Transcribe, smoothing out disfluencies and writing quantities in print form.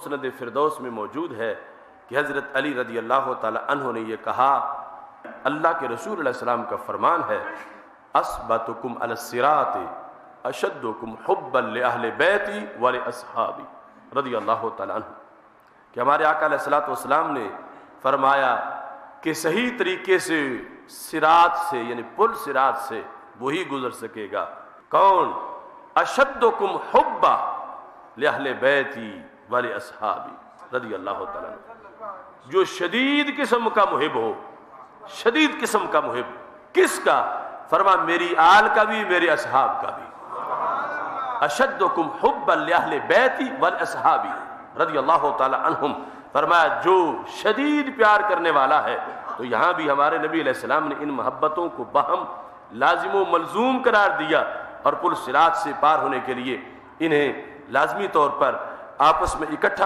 مسند فردوس میں موجود ہے کہ حضرت علی رضی اللہ تعالی عنہ نے یہ کہا، اللہ کے رسول علیہ السلام کا فرمان ہے، اثبتکم علی الصراط اشدکم حبا لأہل بیتی ولاصحابی رضی اللہ تعالی عنہ، کہ ہمارے آقا علیہ الصلوۃ والسلام نے فرمایا کہ صحیح طریقے سے صراط سے یعنی پل صراط سے وہی گزر سکے گا کون؟ اشدکم حبا لأہل بیتی ولاصحابی رضی اللہ تعالی عنہ، جو شدید قسم کا محب ہو، شدید قسم کا محب کس کا؟ فرما میری آل کا بھی میرے اصحاب کا بھی۔ اشدکم حبا لأہل بیتی والاصحابی رضی اللہ تعالی عنہم، فرمایا جو شدید پیار کرنے والا ہے۔ تو یہاں بھی ہمارے نبی علیہ السلام نے ان محبتوں کو باہم لازم و ملزوم قرار دیا، اور پل صراط سے پار ہونے کے لیے انہیں لازمی طور پر آپس میں اکٹھا